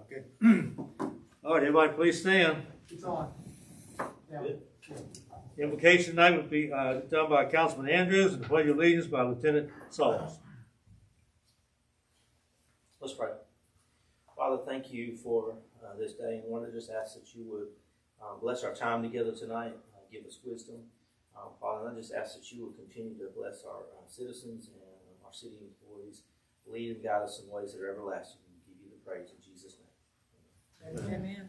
Okay. All right, everybody please stand. It's on. Yeah. The invocation tonight would be done by Councilman Andrews and the pledge of allegiance by Lieutenant Sauls. Let's pray. Father, thank you for this day, and I want to just ask that you would bless our time together tonight, give us wisdom. Father, and I just ask that you would continue to bless our citizens and our city employees, lead and guide us in ways that are everlasting. We give you the praise in Jesus' name. Amen.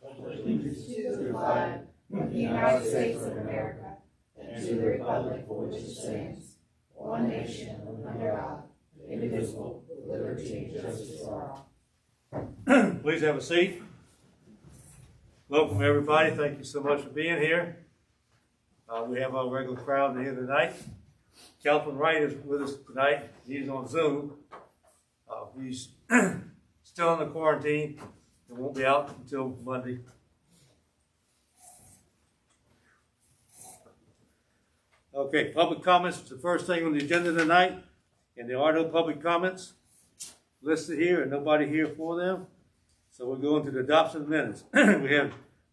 To the flag of the United States of America and to the republic for which it stands, one nation under God, indivisible, with liberty and justice for all. Please have a seat. Welcome everybody. Thank you so much for being here. We have our regular crowd here tonight. Councilman Wright is with us tonight. He's on Zoom. He's still in the quarantine and won't be out until Monday. Okay, public comments is the first thing on the agenda tonight, and there are no public comments listed here and nobody here for them. So we're going to the adoption of minutes. We have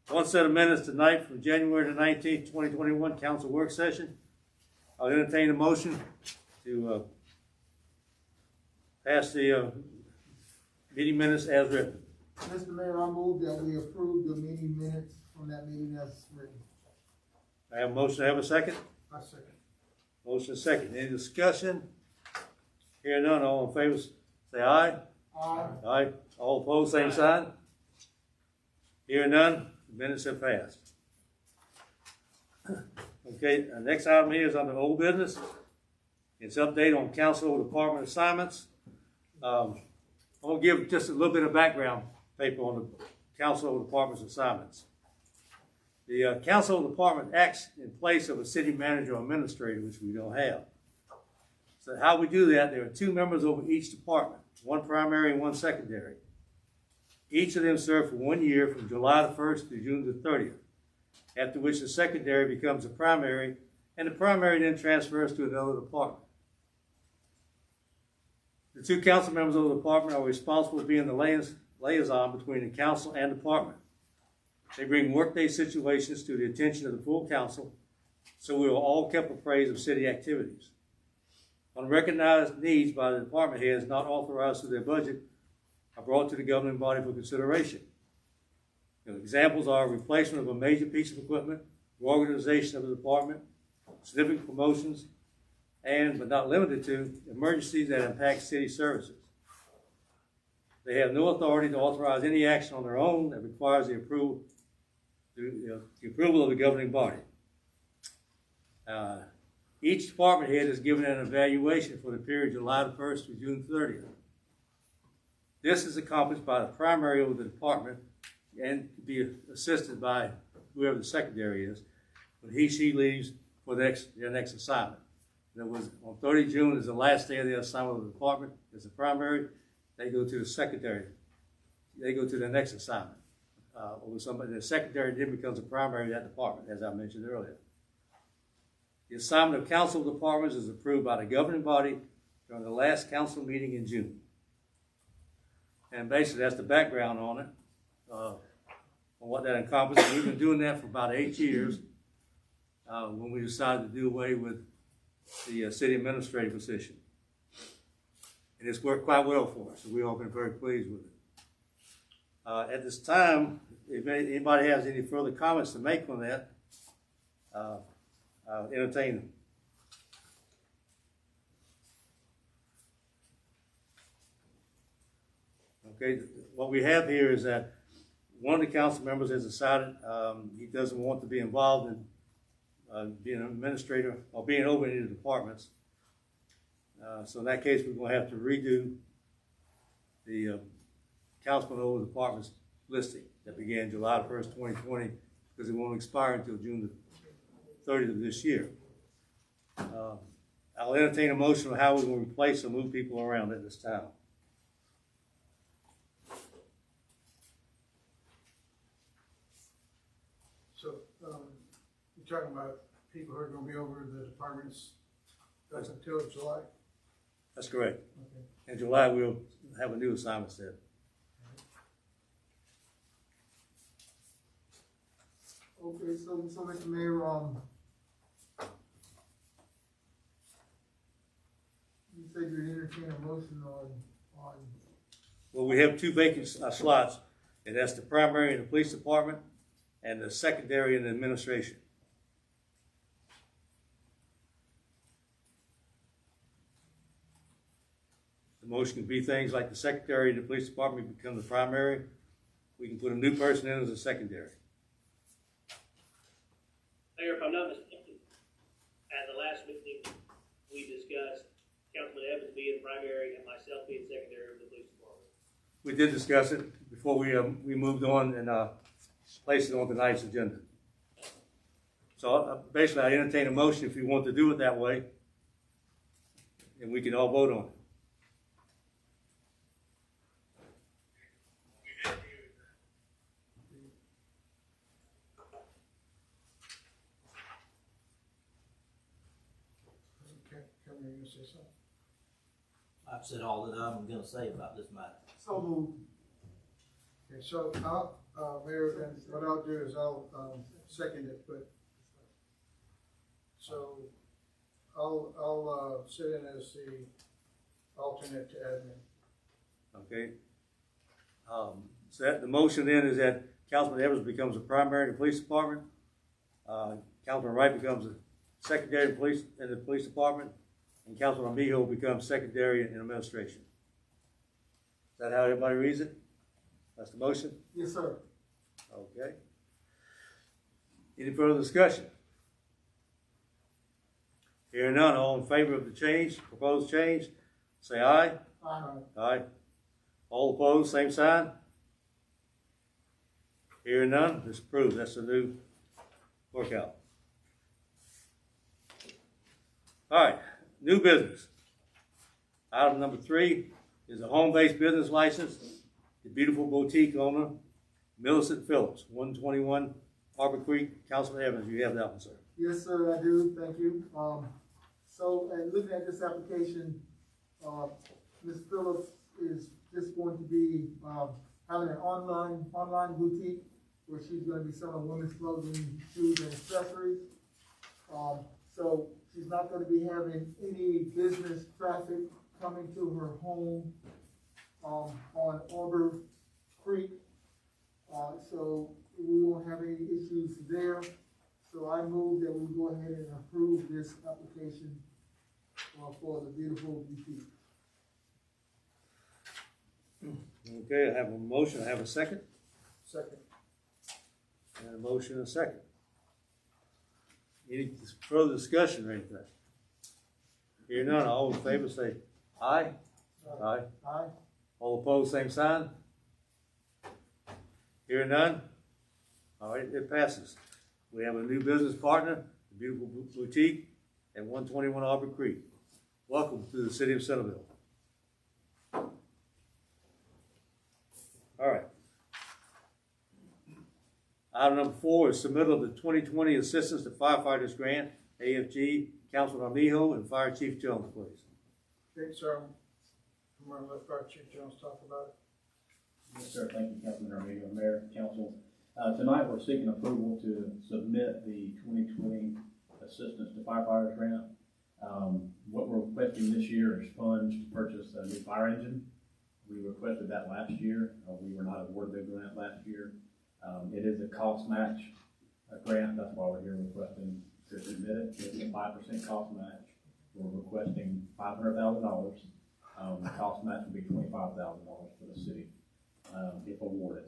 one set of minutes tonight from January the 19th, 2021 council work session. I'll entertain a motion to pass the meeting minutes as written. Mr. Mayor, I move that we approve the meeting minutes from that meeting as written. I have a motion. I have a second. I second. Motion second. Any discussion? Hearing none. All in favor, say aye. Aye. Aye. All opposed, same sign. Hearing none. The minutes have passed. Okay, the next item here is under old business. It's update on council department assignments. I'm going to give just a little bit of background paper on the council department's assignments. The council department acts in place of a city manager or administrator, which we don't have. So how we do that, there are two members over each department, one primary and one secondary. Each of them serve for 1 year from July the 1st to June the 30th, after which the secondary becomes a primary, and the primary then transfers to another department. The two council members of the department are responsible for being the liaison between the council and department. They bring workday situations to the attention of the full council, so we are all kept appraised of city activities. Unrecognized needs by the department heads not authorized through their budget are brought to the governing body for consideration. Examples are replacement of a major piece of equipment, reorganization of the department, significant promotions, and, but not limited to, emergencies that impact city services. They have no authority to authorize any action on their own that requires the approval of the governing body. Each department head is given an evaluation for the period July the 1st to June 30th. This is accomplished by the primary of the department and can be assisted by whoever the secondary is when she leaves for their next assignment. That was on 30 June is the last day of the assignment of the department. As the primary, they go to the secondary. They go to the next assignment. Or somebody, the secondary then becomes a primary of that department, as I mentioned earlier. The assignment of council departments is approved by the governing body during the last council meeting in June. And basically, that's the background on it, on what that encompasses. We've been doing that for about 8 years when we decided to do away with the city administrative position. And it's worked quite well for us, so we've all been very pleased with it. At this time, if anybody has any further comments to make on that, I'll entertain them. Okay, what we have here is that one of the council members has decided he doesn't want to be involved in being an administrator or being over any of the departments. So in that case, we're going to have to redo the councilman over the departments listing that began July 1st, 2020, because it won't expire until June the 30th of this year. I'll entertain a motion on how we're going to replace or move people around at this time. So, you're talking about people who are going to be over the departments, that's until July? That's correct. Okay. In July, we'll have a new assignment set. Okay, so Mr. Mayor, you said you'd entertain a motion on, Well, we have two vacant slots, and that's the primary in the police department and the secondary in the administration. The motion can be things like the secretary of the police department become the primary. We can put a new person in as a secondary. Mayor, if I'm not mistaken, at the last meeting, we discussed Councilman Evans being primary and myself being secondary of the police department. We did discuss it before we moved on and placed it on tonight's agenda. So basically, I entertain a motion if you want to do it that way, and we can all vote on it. Cameron, you gonna say something? I've said all that I'm gonna say about this matter. So moved. Okay, so Mayor, and what I'll do is I'll, second it, but, so, I'll sit in as the alternate to admin. Okay. So that, the motion then is that Councilman Evans becomes a primary in the police department. Councilman Wright becomes a secondary in the police department, and Councilman Amijo becomes secondary in administration. Is that how everybody reads it? That's the motion? Yes, sir. Okay. Any further discussion? Hearing none, all in favor of the change, proposed change, say aye. Aye. Aye. All opposed, same sign. Hearing none, it's approved. That's the new workout. All right, new business. Item number 3 is a home-based business license. The beautiful boutique owner, Millicent Phillips, 121 Harbor Creek. Councilman Evans, you have that one, sir. Yes, sir, I do, thank you. So, looking at this application, Ms. Phillips is just going to be, having an online boutique where she's gonna be selling women's clothing, shoes, and accessories. So she's not gonna be having any business traffic coming to her home, on Arbor Creek. So we won't have any issues there. So I move that we go ahead and approve this application for the beautiful boutique. Okay, I have a motion. I have a second. Second. And a motion and a second. Any further discussion or anything? Hearing none, all in favor say aye. Aye. Aye. All opposed, same sign. Hearing none. All right, it passes. We have a new business partner, the beautiful boutique at 121 Arbor Creek. Welcome to the city of Centerville. All right. Item number 4 is submittal of the 2020 Assistance to Firefighters Grant, AFG, Councilman Armijo and Fire Chief Jones, please. Okay, so I'm gonna let Fire Chief Jones talk about it. Yes, sir. Thank you, Councilman Armijo, Mayor, Council. Tonight, we're seeking approval to submit the 2020 Assistance to Firefighters Grant. What we're requesting this year is funds to purchase a new fire engine. We requested that last year. We were not awarded the grant last year. It is a cost match grant. That's why we're here requesting to submit it. It's a 5% cost match. We're requesting $500,000. The cost match would be $25,000 for the city, if awarded,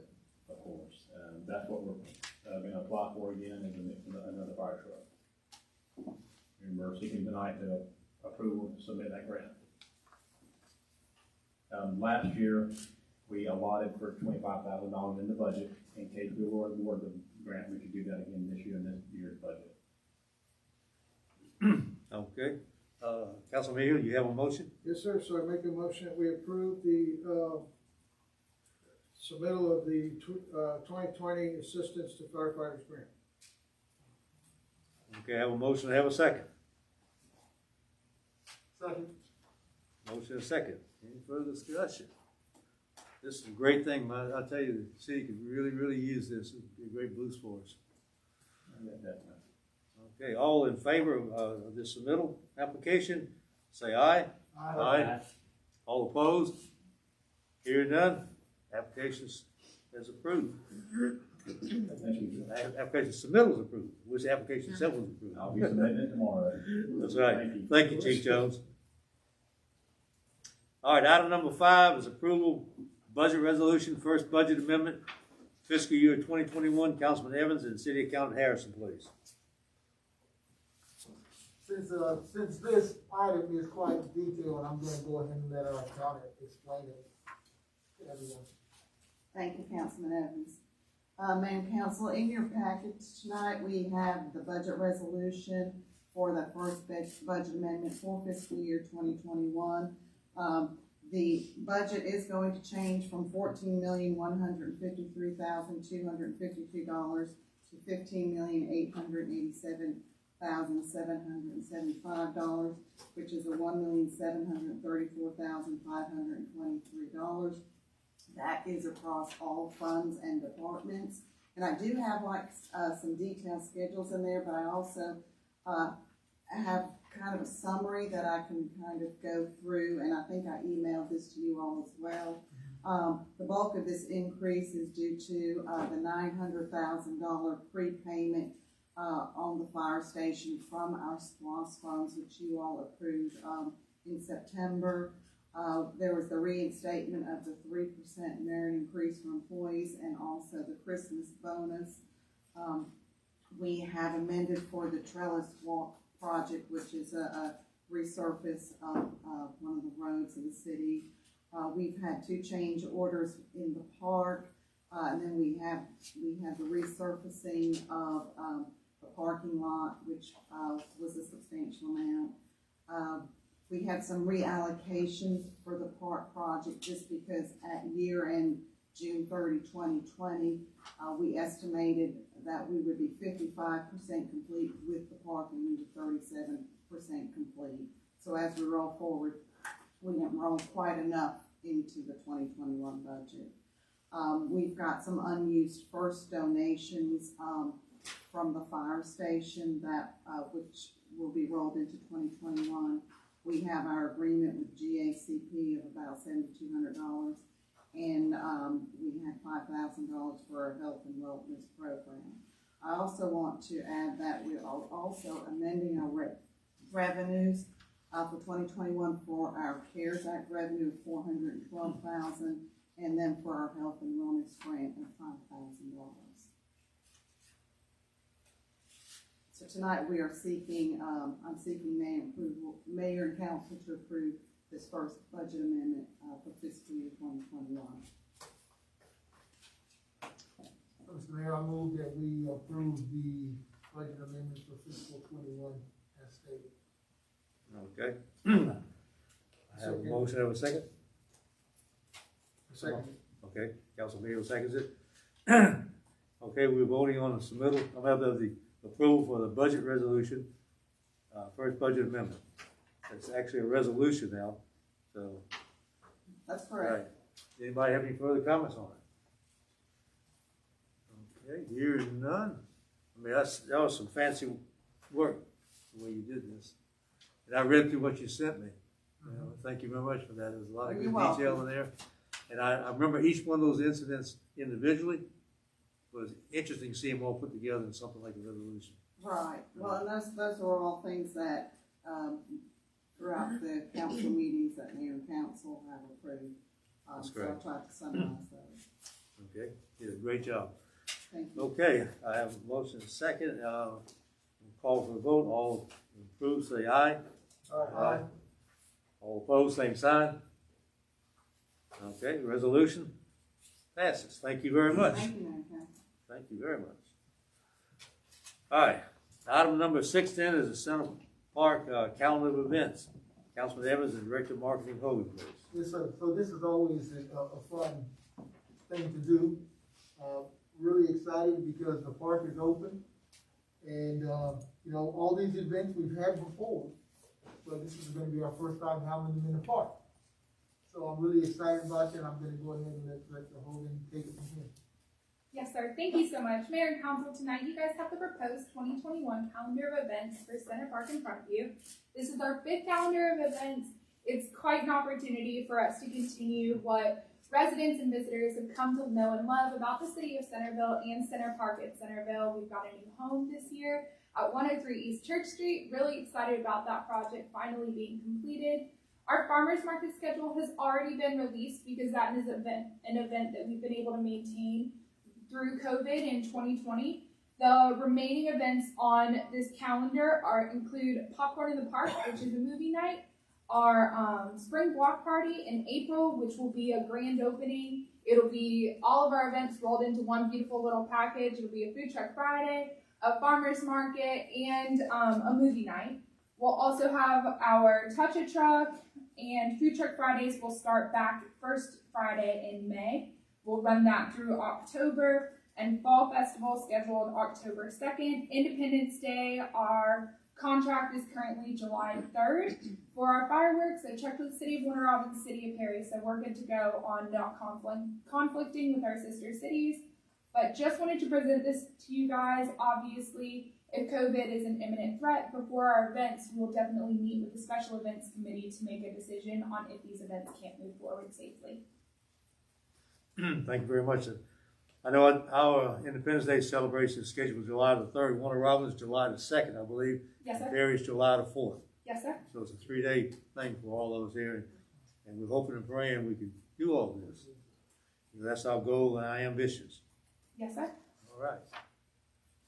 of course. That's what we're going to apply for again, is another fire truck. And we're seeking tonight to approval to submit that grant. Last year, we allotted for $25,000 in the budget. In case we were awarded the grant, we could do that again this year in this year's budget. Okay. Councilman Armijo, you have a motion? Yes, sir, so I make a motion that we approve the, submittal of the 2020 Assistance to Firefighters Grant. Okay, I have a motion. I have a second. Second. Motion and a second. Any further discussion? This is a great thing, man. I tell you, the city could really, really use this. It'd be a great boost for us. Yeah, definitely. Okay, all in favor of this submittal application, say aye. Aye. All opposed? Hearing none, applications is approved. Thank you. Application submittal is approved, which application itself was approved. I'll be submitting it tomorrow. That's right. Thank you. Thank you, Chief Jones. All right, item number 5 is approval, budget resolution, first budget amendment, fiscal year 2021, Councilman Evans and City Accountant Harrison, please. Since this item is quite detailed, I'm gonna go ahead and let our accountant explain it to everyone. Thank you, Councilman Evans. Mayor and Council, in your package tonight, we have the budget resolution for the first budget amendment for fiscal year 2021. The budget is going to change from $14,153,252 to $15,887,775, which is a $1,734,523. That is across all funds and departments. And I do have some detailed schedules in there, but I also have kind of a summary that I can kind of go through, and I think I emailed this to you all as well. The bulk of this increase is due to the $900,000 prepayment on the fire station from our SPLOST funds, which you all approved in September. There was the reinstatement of the 3% merit increase for employees and also the Christmas bonus. We have amended for the Trellis Walk project, which is a resurface of one of the roads in the city. We've had 2 change orders in the park, and then we have the resurfacing of the parking lot, which was a substantial amount. We had some reallocations for the park project just because at year end, June 30, 2020, we estimated that we would be 55% complete with the park and we were 37% complete. So as we roll forward, we didn't roll quite enough into the 2021 budget. We've got some unused first donations from the fire station that which will be rolled into 2021. We have our agreement with GACP of about $7,200, and we had $5,000 for our health and wellness program. I also want to add that we are also amending our revenues for 2021 for our CARES Act revenue of $412,000, and then for our health and wellness grant of $5,000. So tonight we are seeking, I'm seeking mayor and council to approve this first budget amendment for fiscal year 2021. Mr. Mayor, I move that we approve the budget amendment for fiscal 21 as stated. Okay. I have a motion, I have a second? Second. Okay, Council Mayor seconds it. Okay, we're voting on the submittal, the approval for the budget resolution, first budget amendment. It's actually a resolution now, so. That's All right. correct. Anybody have any further comments on it? Okay, hearing none. I mean, that was some fancy work, the way you did this. And I read through what you sent me. You know, thank you very much for that. There's a lot of good You're detail welcome. in there. And I remember each one of those incidents individually. It was interesting to see them all put together in something like a resolution. Right. Well, and those are all things that throughout the council meetings that mayor and council have approved. That's So correct. I tried to summarize those. Okay, did a great job. Thank you. Okay, I have a motion and a second. Call for a vote. All approved, say aye. Aye. All opposed, same sign. Okay, resolution passes. Thank you very much. Thank you, Mayor and Council. Thank you very much. All right, item number 6 then is the Center Park calendar of events. Councilman Evans and Director of Marketing Hogan, please. Yes, sir. So this is always a fun thing to do. Really excited because the park is open. And, you know, all these events we've had before, but this is going to be our first time having them in the park. So I'm really excited about that. I'm going to go ahead and let Director Hogan take it from here. Yes, sir. Thank you so much. Mayor and Council, tonight you guys have the proposed 2021 calendar of events for Center Park in front of you. This is our 5th calendar of events. It's quite an opportunity for us to continue what residents and visitors have come to know and love about the city of Centerville and Center Park at Centerville. We've got a new home this year at 103 East Church Street. Really excited about that project finally being completed. Our farmers market schedule has already been released because that is an event that we've been able to maintain through COVID in 2020. The remaining events on this calendar include Popcorn in the Park, which is a movie night, our spring block party in April, which will be a grand opening. It'll be all of our events rolled into one beautiful little package. It'll be a food truck Friday, a farmer's market, and a movie night. We'll also have our Touch a Truck and Food Truck Fridays will start back first Friday in May. We'll run that through October, and Fall Festival scheduled October 2nd. Independence Day, our contract is currently July 3rd. For our fireworks, I checked with the City of Warner Robins and City of Perry, so we're good to go on not conflicting with our sister cities. But just wanted to present this to you guys. Obviously, if COVID is an imminent threat before our events, we will definitely meet with the Special Events Committee to make a decision on if these events can't move forward safely. Thank you very much. I know our Independence Day celebration is scheduled July the 3rd. Warner Robins July the 2nd, I believe. Yes, sir. Perry's July the 4th. Yes, sir. So it's a 3-day thing for all of us here. And we're hoping and praying we can do all this. That's our goal and our ambitions. Yes, sir. All right.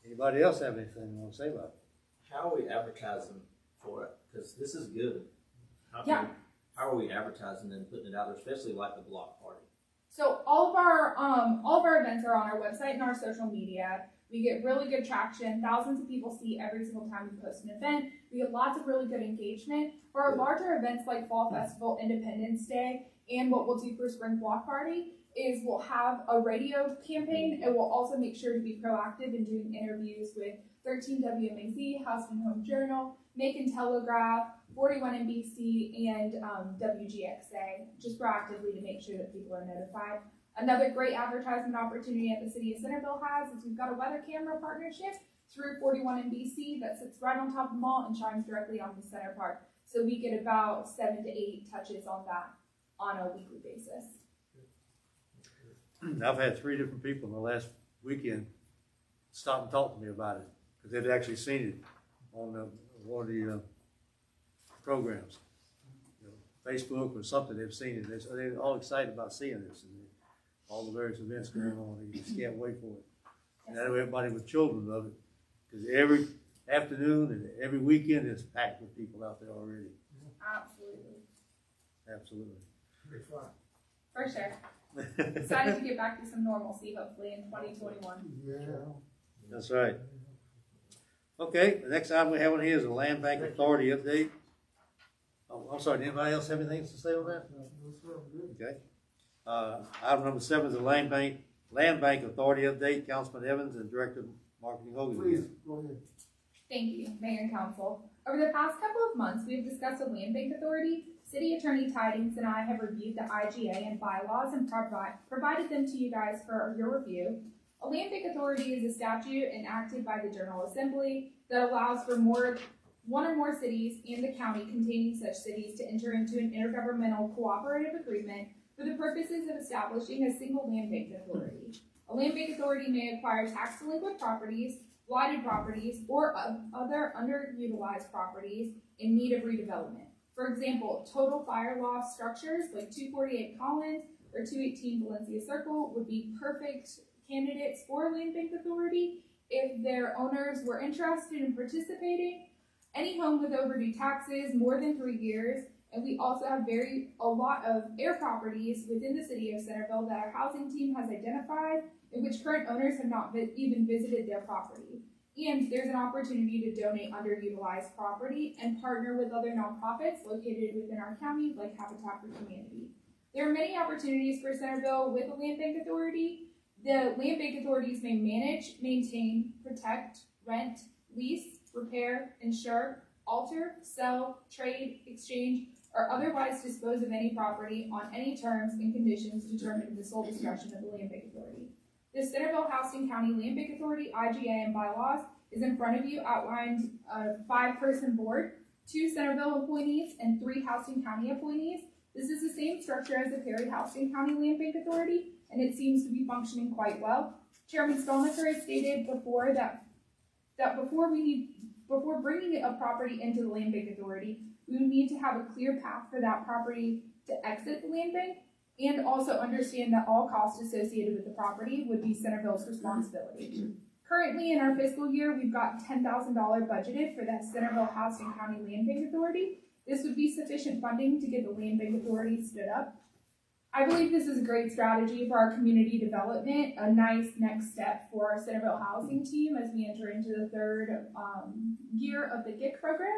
Anybody else have anything they want to say about it? How are we advertising for it? Because this is good. Yeah. How are we advertising and putting it out there, especially like the block party? So all of our events are on our website and our social media. We get really good traction. Thousands of people see every single time we post an event. We get lots of really good engagement. For our larger events like Fall Festival, Independence Day, and what we'll do for Spring Block Party is we'll have a radio campaign, and we'll also make sure to be proactive in doing interviews with 13 WMAZ, House and Home Journal, Macon Telegraph, 41 NBC, and WGXA, just proactively to make sure that people are notified. Another great advertisement opportunity at the City of Centerville has is we've got a weather camera partnership through 41 NBC that sits right on top of the mall and shines directly on the Center Park. So we get about 7 to 8 touches on that on a weekly basis. I've had 3 different people in the last weekend stop and talk to me about it because they've actually seen it on one of the programs, Facebook or something. They've seen it. They're all excited about seeing this and all the various events going on. They just can't wait for it. And I know everybody with children love it because every afternoon and every weekend is packed with people out there already. Absolutely. Absolutely. Pretty fun. For sure. Excited to get back to some normalcy, hopefully, in 2021. Yeah. That's right. Okay, the next item we have on here is a Land Bank Authority update. Oh, I'm sorry, did anybody else have anything to say on that? Okay. Item number 7 is the Land Bank Authority update. Councilman Evans and Director of Marketing Hogan. Please, go ahead. Thank you, Mayor and Council. Over the past couple of months, we have discussed the Land Bank Authority. City Attorney Tidings and I have reviewed the IGA and bylaws and provided them to you guys for your review. A Land Bank Authority is a statute enacted by the General Assembly that allows for one or more cities and the county containing such cities to enter into an intergovernmental cooperative agreement for the purposes of establishing a single land bank authority. A land bank authority may acquire tax delinquent properties, blighted properties, or other underutilized properties in need of redevelopment. For example, total fire loss structures like 248 Collins or 218 Valencia Circle would be perfect candidates for a land bank authority if their owners were interested in participating. Any home with overdue taxes more than 3 years, and we also have a lot of air properties within the city of Centerville that our housing team has identified in which current owners have not even visited their property. And there's an opportunity to donate underutilized property and partner with other nonprofits located within our county, like Habitat for Humanity. There are many opportunities for Centerville with a land bank authority. The land bank authorities may manage, maintain, protect, rent, lease, repair, insure, alter, sell, trade, exchange, or otherwise dispose of any property on any terms and conditions determined in the sole discretion of the land bank authority. The Centerville Houston County Land Bank Authority, IGA, and bylaws is in front of you, outlined a 5-person board, 2 Centerville appointees, and 3 Houston County appointees. This is the same structure as the Perry Houston County Land Bank Authority, and it seems to be functioning quite well. Chairman Stolmacher has stated before that before bringing a property into the Land Bank Authority, we would need to have a clear path for that property to exit the land bank, and also understand that all costs associated with the property would be Centerville's responsibility. Currently, in our fiscal year, we've got $10,000 budgeted for that Centerville Houston County Land Bank Authority. This would be sufficient funding to get the Land Bank Authority stood up. I believe this is a great strategy for our community development, a nice next step for our Centerville housing team as we enter into the 3rd year of the GIC program.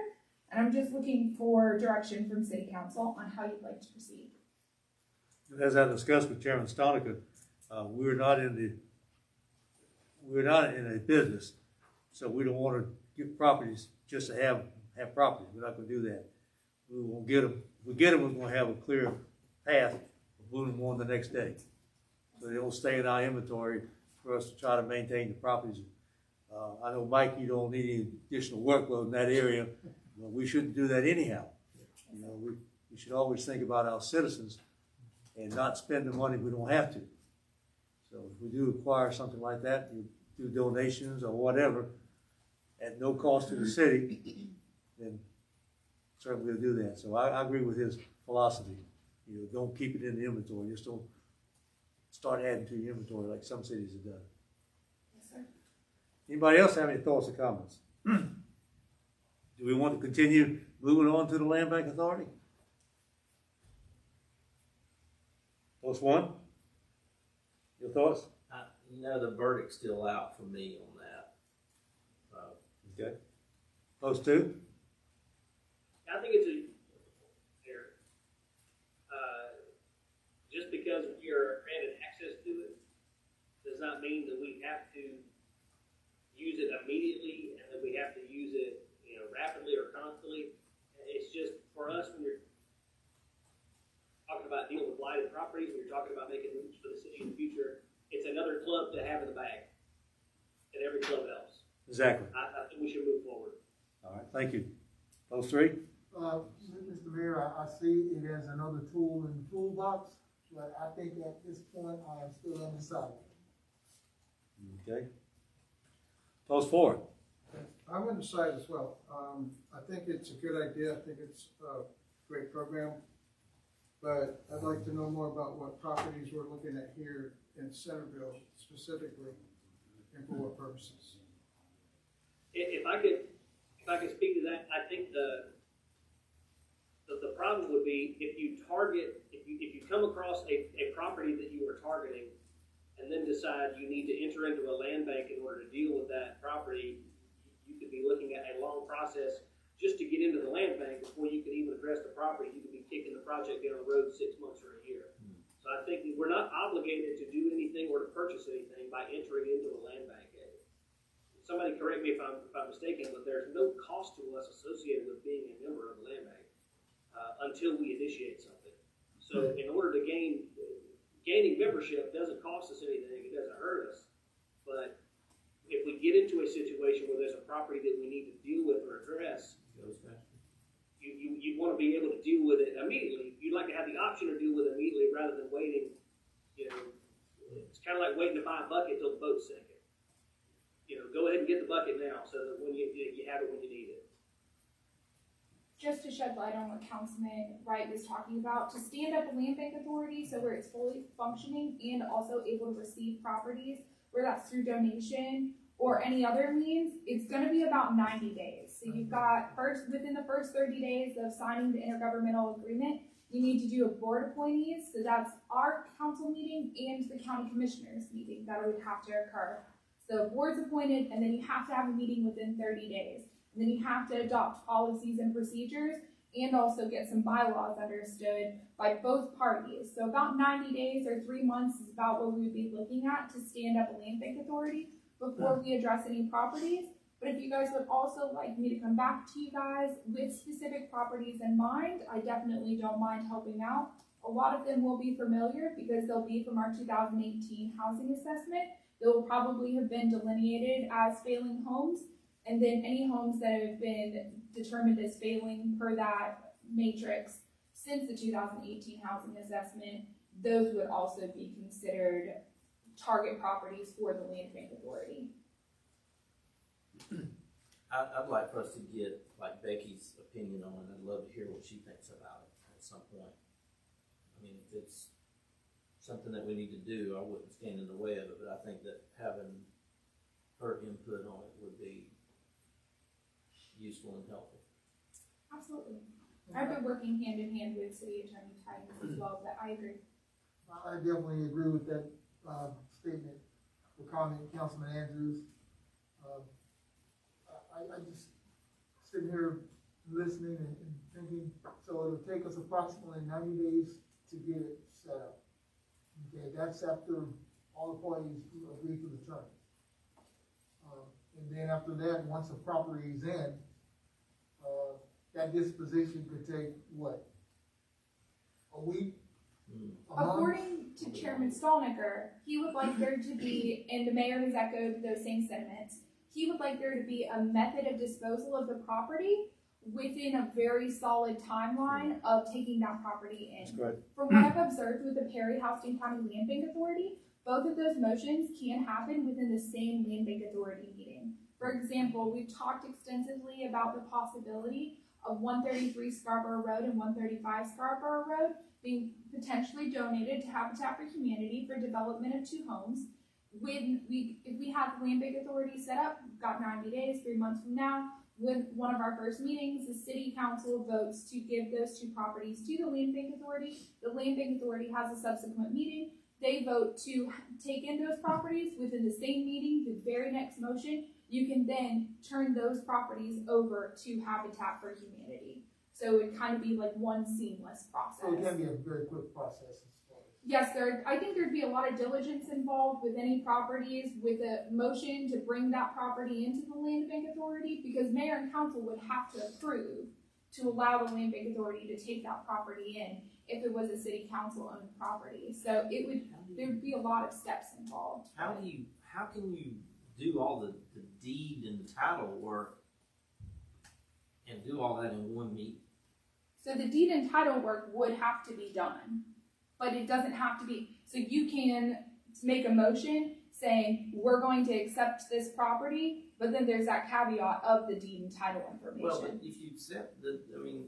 And I'm just looking for direction from City Council on how you'd like to proceed. As I discussed with Chairman Stonecker, we're not in a business, so we don't want to get properties just to have properties. We're not going to do that. We won't get them. If we get them, we're going to have a clear path of moving them on the next day, so they don't stay in our inventory for us to try to maintain the properties. I know, Mike, you don't need any additional workload in that area, but we shouldn't do that anyhow. You know, we should always think about our citizens and not spend the money we don't have to. So if we do acquire something like that, you do donations or whatever at no cost to the city, then certainly we'll do that. So I agree with his philosophy. You know, don't keep it in the inventory. Just don't start adding to your inventory like some cities have done. Yes, sir. Anybody else have any thoughts or comments? Do we want to continue moving on to the Land Bank Authority? Post 1? Your thoughts? The verdict's still out for me on that. Okay. Post 2? I think it's just because we are granted access to it does not mean that we have to use it immediately and that we have to use it, rapidly or constantly. It's just for us when you're talking about dealing with blighted properties, when you're talking about making moves for the city in the future, it's another club to have in the bag, and every club else. Exactly. I think we should move forward. All right, thank you. Post 3? Mr. Mayor, I see it as another tool in the toolbox, but I think at this point, I am still undecided. Okay. Post 4? I'm undecided as well. I think it's a good idea. I think it's a great program. But I'd like to know more about what properties we're looking at here in Centerville specifically, and for what purposes. If I could speak to that, I think the problem would be if you come across a property that you are targeting and then decide you need to enter into a land bank in order to deal with that property, you could be looking at a long process just to get into the land bank before you can even address the property. You could be kicking the project down the road 6 months or a year. So I think we're not obligated to do anything or to purchase anything by entering into a land bank. Somebody correct me if I'm mistaken, but there's no cost to us associated with being a member of the land bank until we initiate something. So in order to gaining membership doesn't cost us anything, it doesn't hurt us. But if we get into a situation where there's a property that we need to deal with or address, you want to be able to deal with it immediately. You'd like to have the option to deal with it immediately rather than waiting. It's kind of like waiting to buy a bucket till the boat's sinking. Go ahead and get the bucket now so that when you have it when you need it. Just to shed light on what Councilman Wright was talking about, to stand up a land bank authority so where it's fully functioning and also able to receive properties, where that's through donation or any other means, it's going to be about 90 days. So you've got within the first 30 days of signing the intergovernmental agreement, you need to do a board appointees. So that's our council meeting and the county commissioners meeting that would have to occur. So board's appointed, and then you have to have a meeting within 30 days. And then you have to adopt policies and procedures and also get some bylaws understood by both parties. So about 90 days or 3 months is about what we would be looking at to stand up a land bank authority before we address any properties. But if you guys would also like me to come back to you guys with specific properties in mind, I definitely don't mind helping out. A lot of them will be familiar because they'll be from our 2018 housing assessment. They will probably have been delineated as failing homes, and then any homes that have been determined as failing per that matrix since the 2018 housing assessment, those would also be considered target properties for the Land Bank Authority. I'd like for us to get like Becky's opinion on it. I'd love to hear what she thinks about it at some point. I mean, if it's something that we need to do, I wouldn't stand in the way of it, but I think that having her input on it would be useful and helpful. Absolutely. I've been working hand in hand with City Attorney Titans as well, but I agree. I definitely agree with that, statement or comment, Councilman Andrews. I just sitting here listening and thinking, so it'll take us approximately 90 days to get it set up. Okay, that's after all the parties agree to the terms. And then after that, once the property is in, that disposition could take, what? A week? A month? According to Chairman Stallnicker, he would like there to be, and the mayor has echoed those same sentiments, he would like there to be a method of disposal of the property within a very solid timeline of taking that property in. That's great. From what I've observed with the Perry Houston County Land Bank Authority, both of those motions can happen within the same Land Bank Authority meeting. For example, we've talked extensively about the possibility of 133 Scarborough Road and 135 Scarborough Road being potentially donated to Habitat for Humanity for development of 2 homes. If we have the Land Bank Authority set up, we've got 90 days, 3 months from now, with one of our first meetings, the City Council votes to give those 2 properties to the Land Bank Authority. The Land Bank Authority has a subsequent meeting. They vote to take in those properties within the same meeting, the very next motion. You can then turn those properties over to Habitat for Humanity. So it would kind of be like one seamless process. So it can be a very quick process. Yes, I think there'd be a lot of diligence involved with any properties, with a motion to bring that property into the Land Bank Authority, because mayor and council would have to approve to allow the Land Bank Authority to take that property in if it was a city council owned property. So there'd be a lot of steps involved. How can you do all the deed and the title work and do all that in one meeting? So the deed and title work would have to be done, but it doesn't have to be. So you can make a motion saying, we're going to accept this property, but then there's that caveat of the deed and title information. Well, but if you accept doing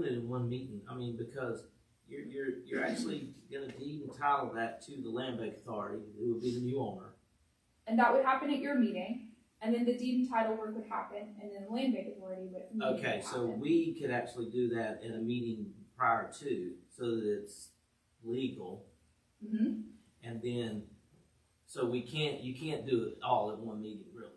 it in one meeting, because you're actually gonna deed and title that to the Land Bank Authority, who would be the new owner. And that would happen at your meeting, and then the deed and title work would happen, and then the Land Bank Authority would. Okay, so we could actually do that in a meeting prior to, so that it's legal. Mm-hmm. And then, so you can't do it all at one meeting, really.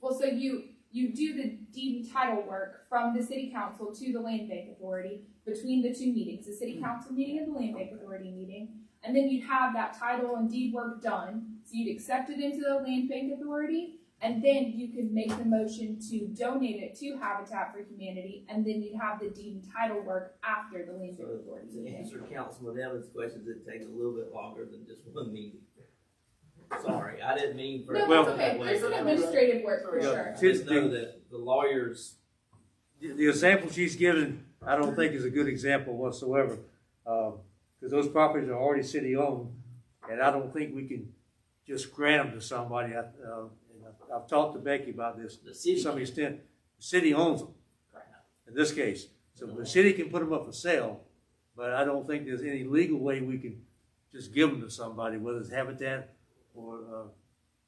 Well, so you do the deed and title work from the City Council to the Land Bank Authority between the 2 meetings, the City Council meeting and the Land Bank Authority meeting, and then you'd have that title and deed work done. So you'd accept it into the Land Bank Authority, and then you could make the motion to donate it to Habitat for Humanity, and then you'd have the deed and title work after the Land Bank Authority To meeting. answer Councilman Evans' questions, it takes a little bit longer than just one meeting. Sorry, I didn't mean for. No, Well- that's okay. There's some administrative work for sure. Just know that the lawyers. The example she's given, I don't think is a good example whatsoever, because those properties are already city-owned, and I don't think we can just grant them to somebody. I've talked to Becky about this The city to some can. extent. The city owns them, in this case. So the city can put them up for sale, but I don't think there's any legal way we can just give them to somebody, whether it's Habitat or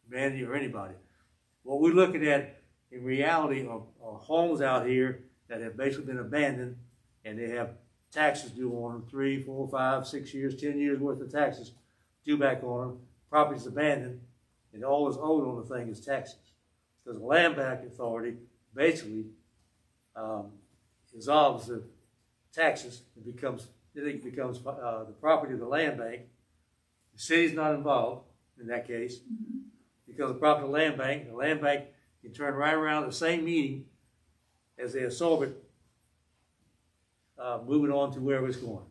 Humanity or anybody. What we're looking at in reality are homes out here that have basically been abandoned, and they have taxes due on them, 3, 4, 5, 6 years, 10 years worth of taxes due back on them. Property's abandoned, and all that's owed on the thing is taxes. Because the Land Bank Authority basically dissolves the taxes. It becomes the property of the land bank. The city's not involved in that case, because the property of the land bank can turn right around the same meeting as they absorb it, moving on to wherever it's going.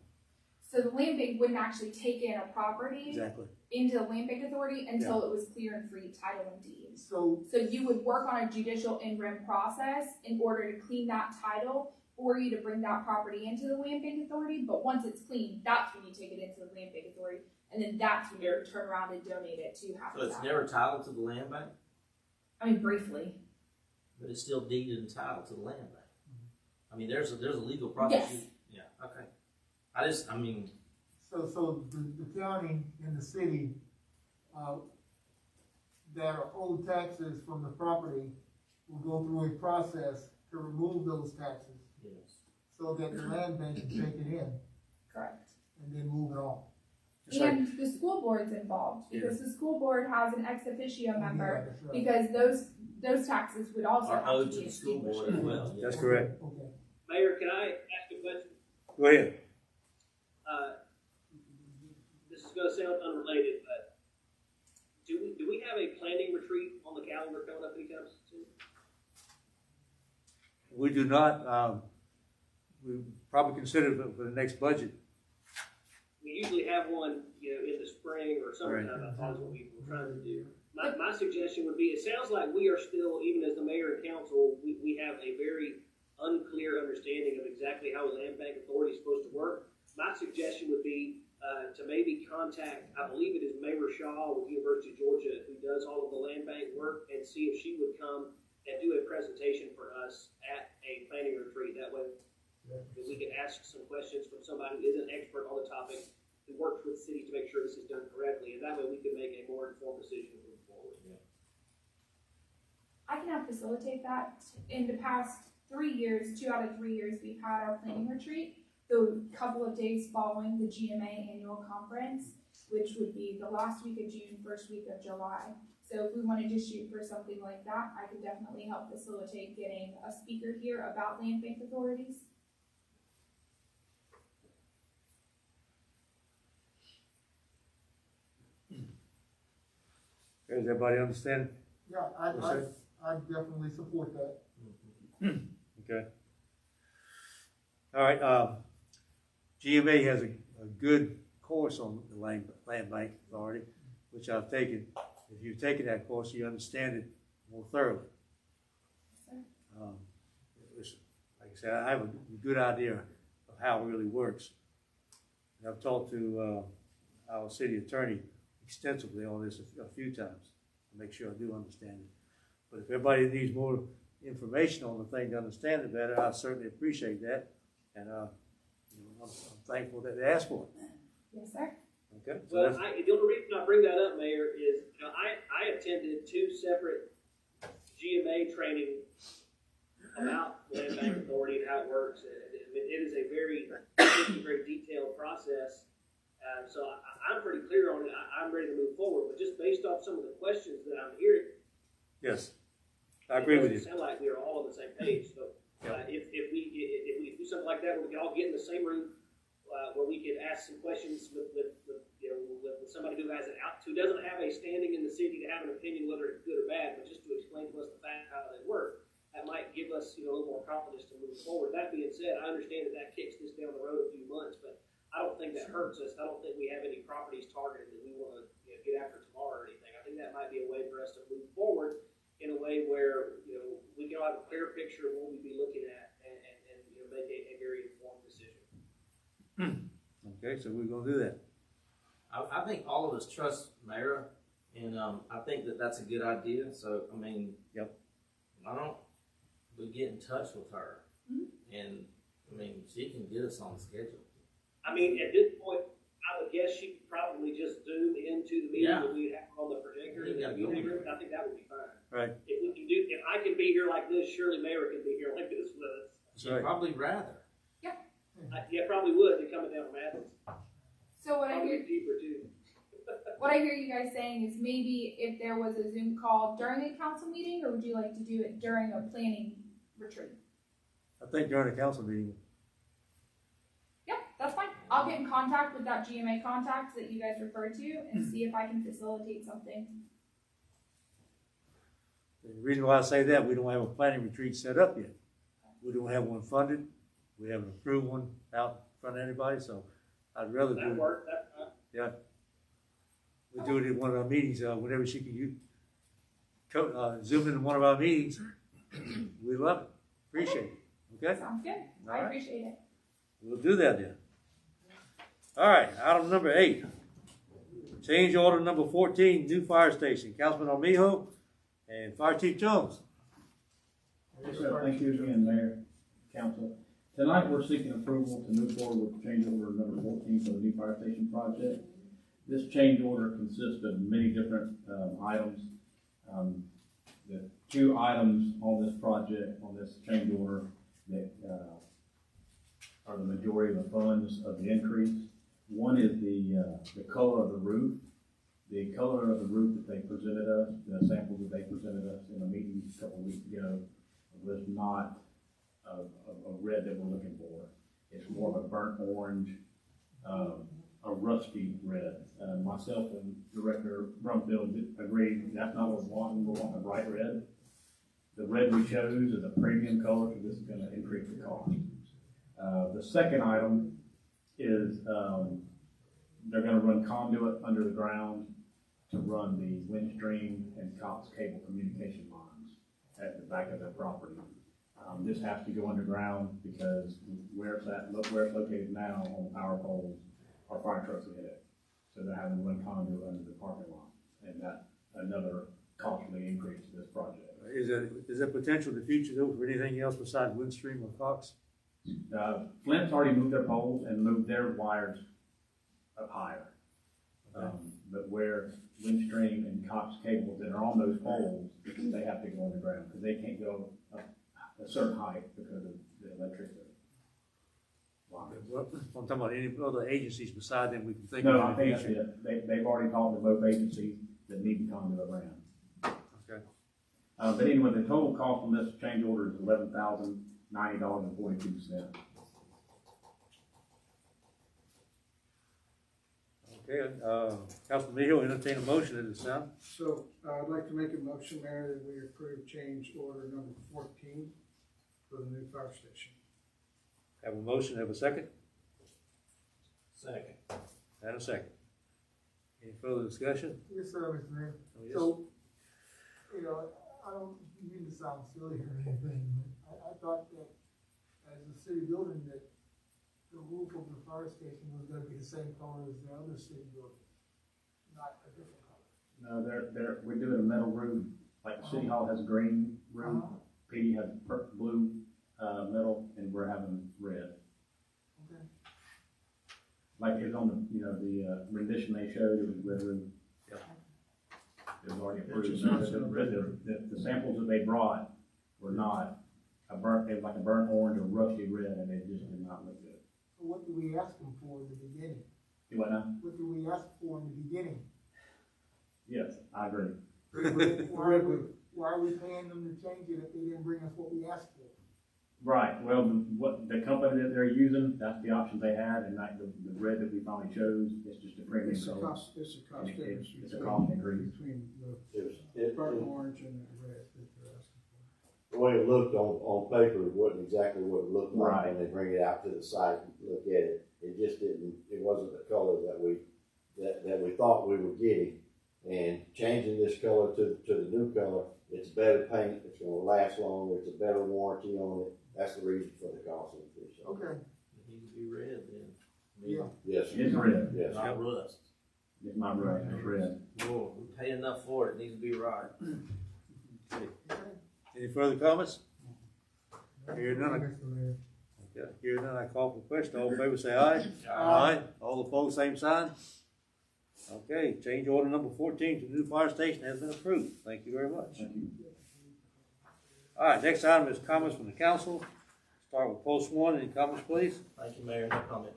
So the land bank wouldn't actually take in a property Exactly. into the land bank authority until it was clear and free title and deed. So, So you would work on a judicial in-rem process in order to clean that title for you to bring that property into the land bank authority, but once it's clean, that's when you take it into the land bank authority, and then that's when you turn around and donate it to So Habitat. it's never titled to the land bank, I mean, briefly. but it's still deeded and titled to the land bank. I mean, there's a legal process. Yes. Yeah, okay. I mean, so the county and the city, that are owed taxes from the property will go through a process to remove those taxes yes. so that the land bank can take it in Correct. and then move it on. That's right. And the school board's involved, because the school board has an ex officio member, Yeah, that's right. because those taxes would also Are have owed to to be the school board as extinguished. well. yeah. That's correct. Okay. Mayor, can I ask a question? Go ahead. This is gonna sound unrelated, but do we have a planning retreat on the calendar coming up anytime soon? We do not, we probably consider it for the next budget. We usually have one, in the spring or summertime, I thought is what we were trying to do. My suggestion would be, it sounds like we are still, even as the mayor and council, we have a very unclear understanding of exactly how a land bank authority is supposed to work. My suggestion would be to maybe contact, I believe it is Mayor Shaw with University of Georgia, who does all of the land bank work, and see if she would come and do a presentation for us at a planning retreat. That way we can ask some questions from somebody who is an expert on the topic, who works with cities to make sure this is done correctly, and that way we can make a more informed decision moving forward. I can help facilitate that. In the past 3 years, 2 out of 3 years, we've had our planning retreat, the couple of days following the GMA annual conference, which would be the last week of June, first week of July. So if we wanted to shoot for something like that, I could definitely help facilitate getting a speaker here about land bank authorities. Does everybody understand? Yeah, I definitely support that. Okay. All right, GMA has a good course on the land bank authority, which I've taken. If you've taken that course, you understand it more thoroughly. Listen, like I said, I have a good idea of how it really works. And I've talked to our city attorney extensively on this a few times to make sure I do understand it. But if everybody needs more information on the thing to understand it better, I certainly appreciate that. And I'm thankful that they asked for it. Yes, sir. Okay. So Well, that's, the only reason I bring that up, Mayor, is I attended 2 separate GMA trainings about land bank authority and how it works. It is a very detailed process. So I'm pretty clear on it. I'm ready to move forward. But just based off some of the questions that I'm hearing, yes, I agree with you. It sounds like we are all on the same page. So if we do something like that, where we can all get in the same room, where we can ask some questions with somebody who doesn't have a standing in the city to have an opinion whether it's good or bad, but just to explain to us the fact how they work, that might give us a little more confidence to move forward. That being said, I understand that kicks this down the road a few months, but I don't think that hurts us. I don't think we have any properties targeted that we want to get after tomorrow or anything. I think that might be a way for us to move forward in a way where we can have a clear picture of what we'd be looking at and make a very informed decision. Okay, so we're gonna do that. I think all of us trust Mara, and I think that that's a good idea. So, I mean, why don't we get in touch with her? And, I mean, she can get us on the schedule. I mean, at this point, I would guess she could probably just zoom into the meeting that we have on the projector. You gotta go anywhere. I think that would be fine. Right. If I can be here like this, surely Mayor can be here like this with us. She'd probably rather. Yeah, probably would, be coming down from Athens. So what I Probably hear, cheaper too. what I hear you guys saying is maybe if there was a Zoom call during a council meeting, or would you like to do it during a planning retreat? I think during the council meeting. Yeah, that's fine. I'll get in contact with that GMA contact that you guys referred to and see if I can facilitate something. The reason why I say that, we don't have a planning retreat set up yet. We don't have one funded. We haven't approved one out in front of anybody, so I'd rather do That it. worked, Yeah. We do it at one of our meetings, whenever she can Zoom into one of our meetings. We love it, appreciate it, okay? Sounds good. All I right. appreciate it. We'll do that then. All right, item number 8. Change order number 14, new fire station. Councilman Armijo and Fire Chief Jones. Yes, sir. Thank you again, Mayor, Council. Tonight, we're seeking approval to move forward with change order number 14 for the new fire station project. This change order consists of many different items. The 2 items on this project, on this change order, that are the majority of the funds of the increase. One is the color of the roof. The color of the roof that they presented us, the samples that they presented us in a meeting a couple of weeks ago, was not a red that we're looking for. It's more of a burnt orange, a rusty red. Myself and Director Brumfield agreed that's not what we want. We want a bright red. The red we chose is a premium color, so this is going to increase the cost. The second item is they're going to run conduit under the ground to run the Windstream and Cox cable communication lines at the back of their property. This has to go underground because where it's located now on the power poles, our fire trucks will hit it. So they're having to run conduit under the parking lot, and that's another costly increase to this project. Is there potential in the future though for anything else besides Windstream or Cox? Flint's already moved their poles and moved their wires up higher. But where Windstream and Cox cables that are on those poles, they have to go underground because they can't go up a certain height because of the electricity. I'm talking about any other agencies beside them we can think No, of I in think the that's future. it. They've already talked to both agencies that need the conduit ran. Okay. But anyway, the total cost on this change order is $11,090.42. Okay, Councilman Mijo, entertain a motion at this time. So, I'd like to make a motion, Mayor, that we approve change order number 14 for the new fire station. Have a motion, have a second? Second. And a second. Any further discussion? Yes, sir, Mr. Mayor. Oh, yes. So, you know, I don't mean to sound silly or anything, but I thought that as a city building that the roof of the fire station was gonna be the same color as the other city buildings, not a different color. No, we're doing a metal roof, like the city hall has green roof, PD has blue, metal, and we're having red. Okay. Like it was on the rendition they showed, it was red roof. Yep. It was already It's approved. just not a red The samples that they brought were not it was like a burnt orange or rusty red, and they just did not look good. So what do we ask them for in the beginning? You what now? What do we ask for in the beginning? Yes, I agree. Why are we paying them to change it if they didn't bring us what we asked for? Right, well, the company that they're using, that's the options they had, and like the red that we finally chose, it's just a premium It's a color. cost difference. It's a cost increase. Between It was, the burnt orange and the red that they're asking for. the way it looked on paper, it wasn't exactly what it looked like Right. when they bring it out to the site and look at it. It just didn't, it wasn't the color that we thought we were getting. And changing this color to the new color, it's better paint, it's gonna last longer, it's a better warranty on it. That's the reason for the cost increase. Okay, It needs to be red then. yeah. Yes, It's red. yes. Not rust. It's not red, it's red. Well, we pay enough for it, it needs to be right. Any further comments? Hearing none, Mr. Mayor. okay, hearing none, I call for question. All in favor say aye. Aye. All opposed, same sign. Okay, change order number 14 to the new fire station has been approved. Thank you very much. Thank you. All right, next item is comments from the council. Start with post 1. Any comments, please? Thank you, Mayor, no comment.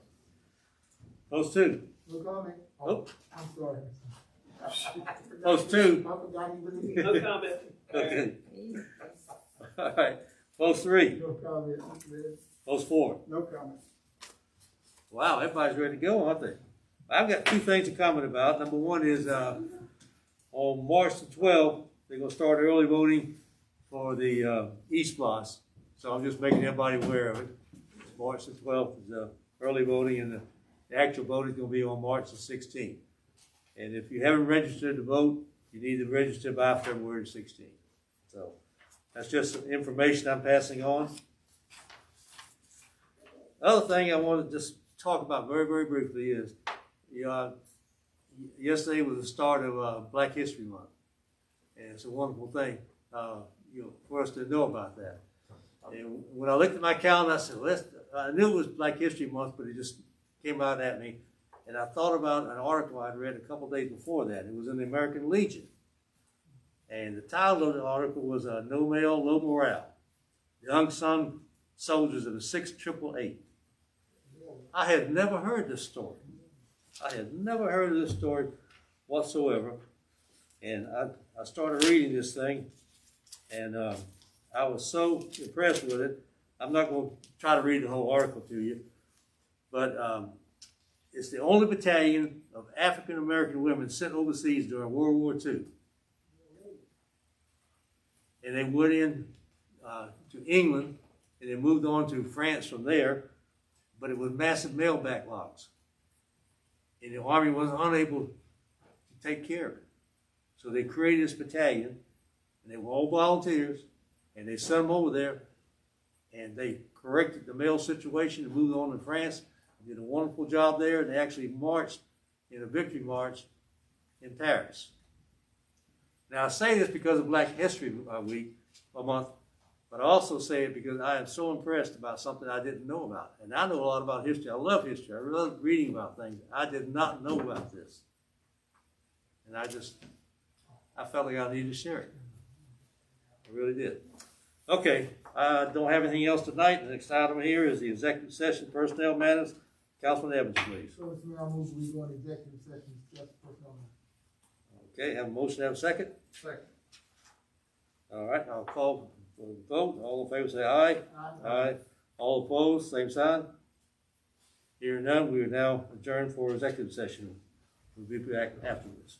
Post 2. No comment? Oh. I'm sorry. Post 2. I forgot he was No comment. Okay. All right, post 3. No comment, Mr. Mayor. Post 4. No comment. Wow, everybody's ready to go, aren't they? I've got 2 things to comment about. Number 1 is on March the 12th, they're going to start early voting for the East Block. So I'm just making everybody aware of it. March the 12th is early voting, and the actual vote is going to be on March the 16th. And if you haven't registered to vote, you need to register by February 16th. So that's just some information I'm passing on. Other thing I want to just talk about very, very briefly is, yesterday was the start of Black History Month. And it's a wonderful thing, for us to know about that. And when I looked at my calendar, I said, I knew it was Black History Month, but it just came out at me. And I thought about an article I'd read a couple days before that. It was in the American Legion. And the title of the article was No Mail, Low Morale. The Unsung Soldiers of the 688. I had never heard this story. I had never heard of this story whatsoever. And I started reading this thing, and I was so impressed with it. I'm not going to try to read the whole article to you, but it's the only battalion of African American women sent overseas during World War II. And they went in to England, and they moved on to France from there, but it was massive mail backlogs. And the Army was unable to take care of it. So they created this battalion, and they were all volunteers, and they sent them over there, and they corrected the mail situation and moved on to France, and did a wonderful job there, and they actually marched in a victory march in Paris. Now I say this because of Black History Week, a month, but I also say it because I am so impressed about something I didn't know about. And I know a lot about history. I love history. I love reading about things. I did not know about this. And I felt like I needed to share it. I really did. Okay, I don't have anything else tonight. The next item here is the executive session, personnel matters. Councilman Evans, please. So, Mr. Mayor, I move we go into executive session, just personnel matters. Okay, have a motion, have a second? Second. All right, I'll call for the vote. All in favor say aye. Aye. All opposed, same sign. Hearing none, we are now adjourned for executive session. We'll be back afterwards.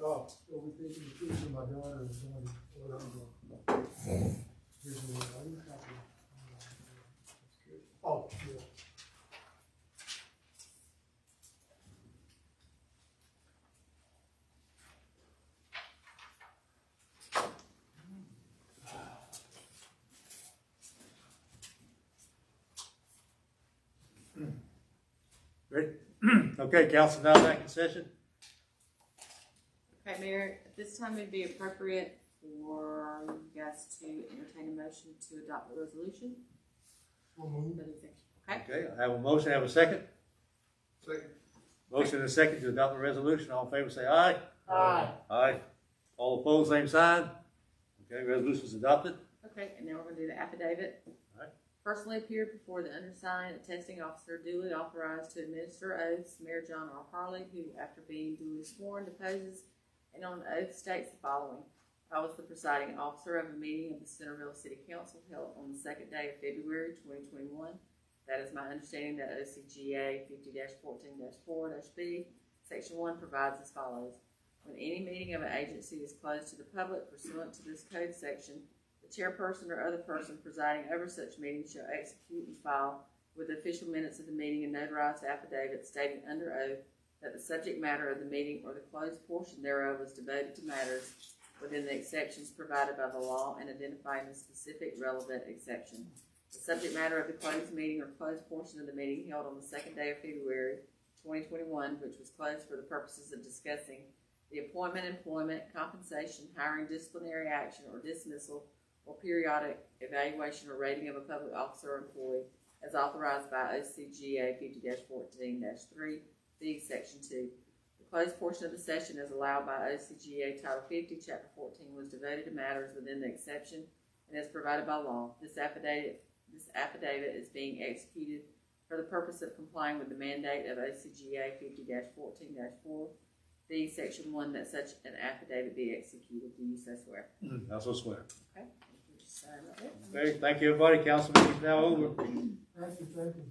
Oh, so we thinking the kids and my daughter is going to, what I'm going. Oh, yeah. Ready? Okay, council, now back in session. Okay, Mayor, at this time it'd be appropriate for you guys to entertain a motion to adopt the resolution. Okay, Okay, I have a motion, I have a second. Second. Motion and a second to adopt the resolution. All in favor say aye. Aye. Aye. All opposed, same sign. Okay, resolution is adopted. okay, and now we're gonna do the affidavit. Alright. Personally appeared before the undersigned attesting officer duly authorized to administer oaths, Mayor John R. Harley, who after being duly sworn deposes and on oath states the following. I was the presiding officer of a meeting of the Centerville City Council held on the second day of February 2021. That is my understanding that OCGA 50-14-4-B, Section 1 provides as follows. When any meeting of an agency is closed to the public pursuant to this code section, the chairperson or other person presiding over such meeting shall execute and file with the official minutes of the meeting and notarized affidavit stating under oath that the subject matter of the meeting or the closed portion thereof was devoted to matters within the exceptions provided by the law and identifying the specific relevant exception. The subject matter of the closed meeting or closed portion of the meeting held on the second day of February 2021, which was closed for the purposes of discussing the appointment, employment, compensation, hiring, disciplinary action, or dismissal, or periodic evaluation or rating of a public officer or employee as authorized by OCGA 50-14-3B, Section 2. The closed portion of the session as allowed by OCGA Title 50, Chapter 14 was devoted to matters within the exception and as provided by law. This affidavit is being executed for the purpose of complying with the mandate of OCGA 50-14-4B, Section 1, that such an affidavit be executed. Do you so swear? I so swear. Okay. Sign right there. Okay, thank you, everybody. Council meeting is now over. Thank you, thank you.